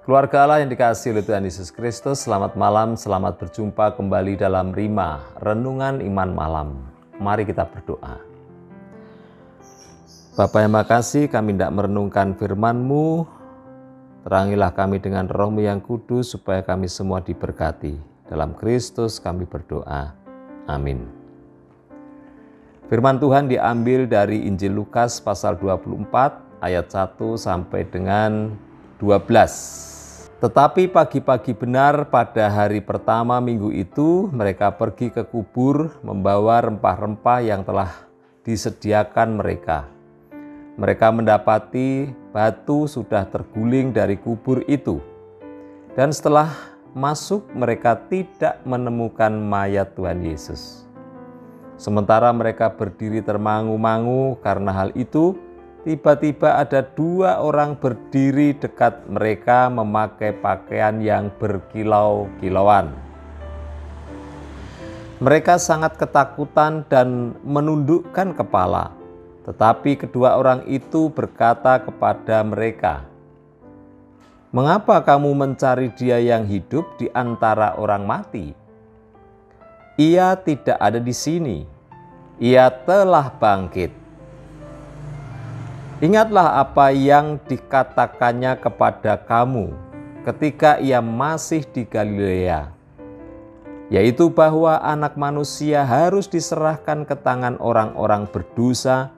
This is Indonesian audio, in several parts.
Keluarga Allah yang dikasihi oleh Tuhan Yesus Kristus, selamat malam, selamat berjumpa kembali dalam Rima, Renungan Iman Malam. Mari kita berdoa. Bapa yang makasih, kami hendak merenungkan firman-Mu. Terangilah kami dengan Roh-Mu yang kudus, supaya kami semua diberkati. Dalam Kristus kami berdoa. Amin. Firman Tuhan diambil dari Injil Lukas pasal 24 ayat 1 sampai dengan 12. Tetapi pagi-pagi benar pada hari pertama minggu itu, mereka pergi ke kubur membawa rempah-rempah yang telah disediakan mereka. Mereka mendapati batu sudah terguling dari kubur itu. Dan setelah masuk, mereka tidak menemukan mayat Tuhan Yesus. Sementara mereka berdiri termangu-mangu karena hal itu, tiba-tiba ada dua orang berdiri dekat mereka memakai pakaian yang berkilau-kilauan. Mereka sangat ketakutan dan menundukkan kepala. Tetapi kedua orang itu berkata kepada mereka, "Mengapa kamu mencari Dia yang hidup di antara orang mati? Ia tidak ada di sini. Ia telah bangkit. Ingatlah apa yang dikatakannya kepada kamu ketika ia masih di Galilea, yaitu bahwa Anak Manusia harus diserahkan ke tangan orang-orang berdosa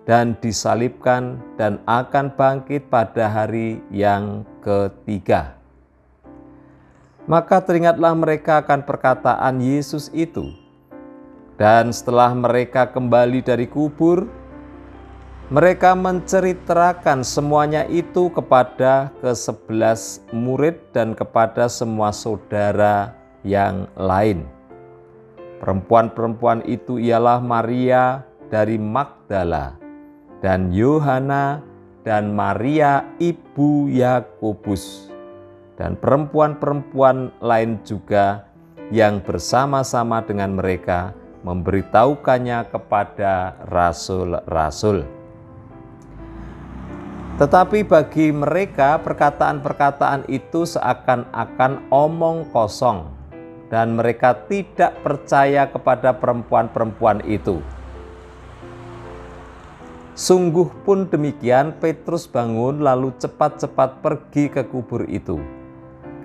dan disalibkan dan akan bangkit pada hari yang ketiga." Maka teringatlah mereka akan perkataan Yesus itu. Dan setelah mereka kembali dari kubur, mereka menceritakan semuanya itu kepada ke-11 murid dan kepada semua saudara yang lain. Perempuan-perempuan itu ialah Maria dari Magdala dan Yohana dan Maria ibu Yakobus dan perempuan-perempuan lain juga yang bersama-sama dengan mereka memberitahukannya kepada rasul-rasul. Tetapi bagi mereka perkataan-perkataan itu seakan-akan omong kosong dan mereka tidak percaya kepada perempuan-perempuan itu. Sungguh pun demikian, Petrus bangun lalu cepat-cepat pergi ke kubur itu.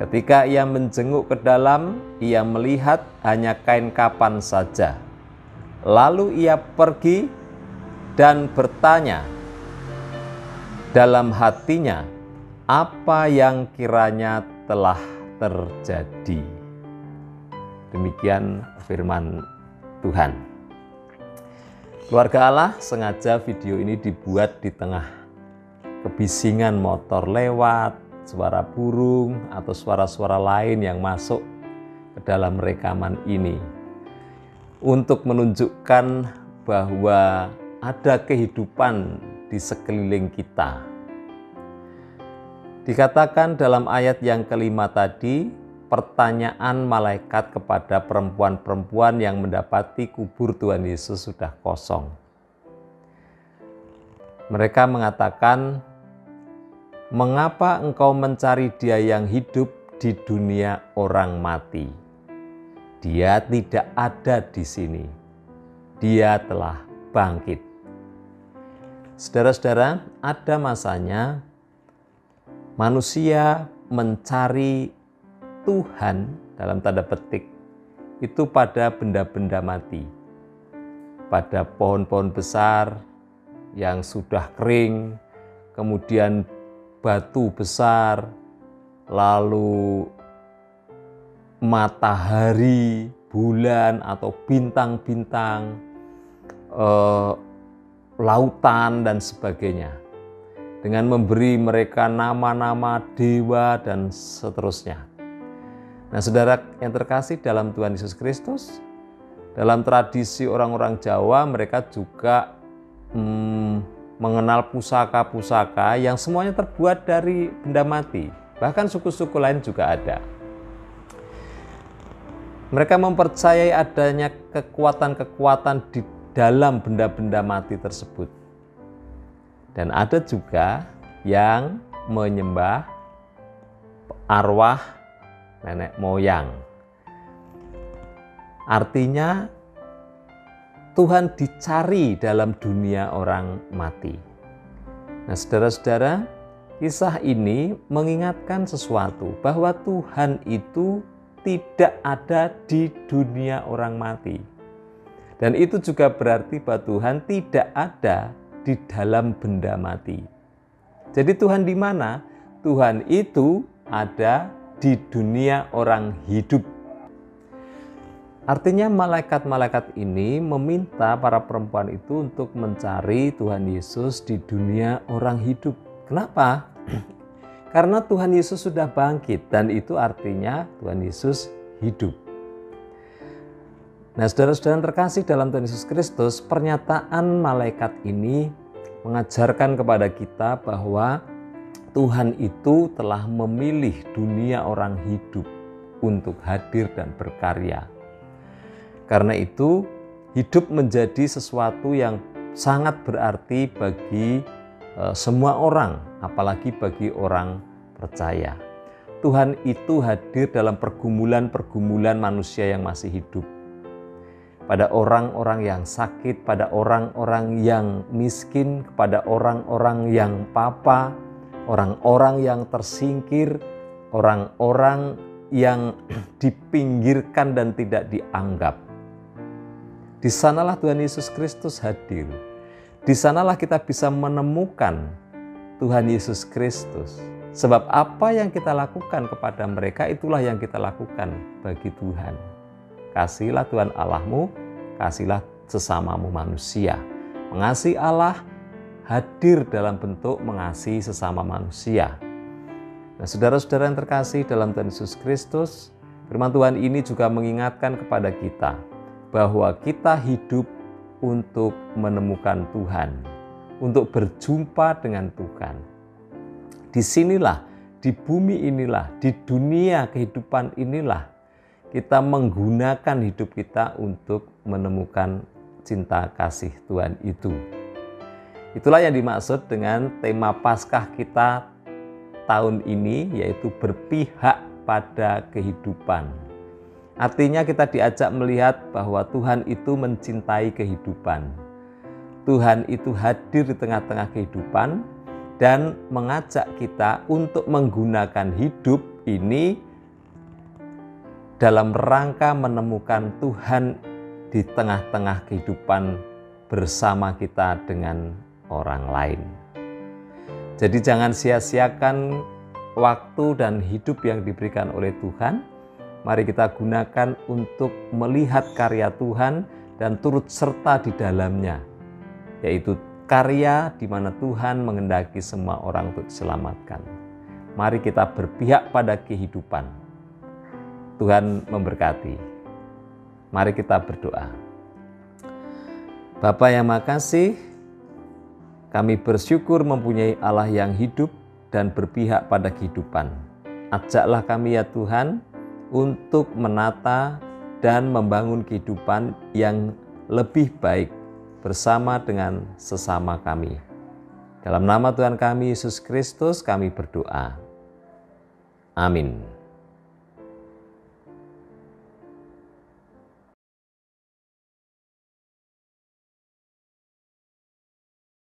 Ketika ia menjenguk ke dalam, ia melihat hanya kain kapan saja. Lalu ia pergi dan bertanya dalam hatinya apa yang kiranya telah terjadi. Demikian firman Tuhan. Keluarga Allah, sengaja video ini dibuat di tengah kebisingan motor lewat, suara burung atau suara-suara lain yang masuk ke dalam rekaman ini, untuk menunjukkan bahwa ada kehidupan di sekeliling kita. Dikatakan dalam ayat yang kelima tadi, pertanyaan malaikat kepada perempuan-perempuan yang mendapati kubur Tuhan Yesus sudah kosong. Mereka mengatakan, "Mengapa engkau mencari Dia yang hidup di dunia orang mati? Dia tidak ada di sini. Dia telah bangkit." Saudara-saudara, ada masanya manusia mencari Tuhan dalam tanda petik itu pada benda-benda mati, pada pohon-pohon besar yang sudah kering, kemudian batu besar, lalu matahari, bulan atau bintang-bintang, lautan dan sebagainya, dengan memberi mereka nama-nama dewa dan seterusnya. Nah, saudara yang terkasih dalam Tuhan Yesus Kristus, dalam tradisi orang-orang Jawa, mereka juga mengenal pusaka-pusaka yang semuanya terbuat dari benda mati. Bahkan suku-suku lain juga ada. Mereka mempercayai adanya kekuatan-kekuatan di dalam benda-benda mati tersebut. Dan ada juga yang menyembah arwah nenek moyang. Artinya Tuhan dicari dalam dunia orang mati. Nah, saudara-saudara, kisah ini mengingatkan sesuatu, bahwa Tuhan itu tidak ada di dunia orang mati. Dan itu juga berarti bahwa Tuhan tidak ada di dalam benda mati. Jadi Tuhan di mana? Tuhan itu ada di dunia orang hidup. Artinya malaikat-malaikat ini meminta para perempuan itu untuk mencari Tuhan Yesus di dunia orang hidup. Kenapa? Karena Tuhan Yesus sudah bangkit dan itu artinya Tuhan Yesus hidup. Nah, saudara-saudara yang terkasih dalam Tuhan Yesus Kristus, pernyataan malaikat ini mengajarkan kepada kita bahwa Tuhan itu telah memilih dunia orang hidup untuk hadir dan berkarya. Karena itu, hidup menjadi sesuatu yang sangat berarti bagi semua orang, apalagi bagi orang percaya. Tuhan itu hadir dalam pergumulan-pergumulan manusia yang masih hidup. Pada orang-orang yang sakit, pada orang-orang yang miskin, kepada orang-orang yang papa, orang-orang yang tersingkir, orang-orang yang dipinggirkan dan tidak dianggap. Di sanalah Tuhan Yesus Kristus hadir. Di sanalah kita bisa menemukan Tuhan Yesus Kristus. Sebab apa yang kita lakukan kepada mereka, itulah yang kita lakukan bagi Tuhan. Kasihilah Tuhan Allahmu, kasihilah sesamamu manusia. Mengasihi Allah hadir dalam bentuk mengasihi sesama manusia. Nah, saudara-saudara yang terkasih dalam Tuhan Yesus Kristus, firman Tuhan ini juga mengingatkan kepada kita bahwa kita hidup untuk menemukan Tuhan, untuk berjumpa dengan Tuhan. Disinilah, di bumi inilah, di dunia kehidupan inilah, kita menggunakan hidup kita untuk menemukan cinta kasih Tuhan itu. Itulah yang dimaksud dengan tema Paskah kita tahun ini, yaitu berpihak pada kehidupan. Artinya kita diajak melihat bahwa Tuhan itu mencintai kehidupan. Tuhan itu hadir di tengah-tengah kehidupan dan mengajak kita untuk menggunakan hidup ini dalam rangka menemukan Tuhan di tengah-tengah kehidupan bersama kita dengan orang lain. Jadi jangan sia-siakan waktu dan hidup yang diberikan oleh Tuhan. Mari kita gunakan untuk melihat karya Tuhan dan turut serta di dalamnya, yaitu karya di mana Tuhan menghendaki semua orang untuk diselamatkan. Mari kita berpihak pada kehidupan. Tuhan memberkati. Mari kita berdoa. Bapa yang makasih, kami bersyukur mempunyai Allah yang hidup dan berpihak pada kehidupan. Ajaklah kami ya Tuhan, untuk menata dan membangun kehidupan yang lebih baik bersama dengan sesama kami. Dalam nama Tuhan kami Yesus Kristus kami berdoa. Amin.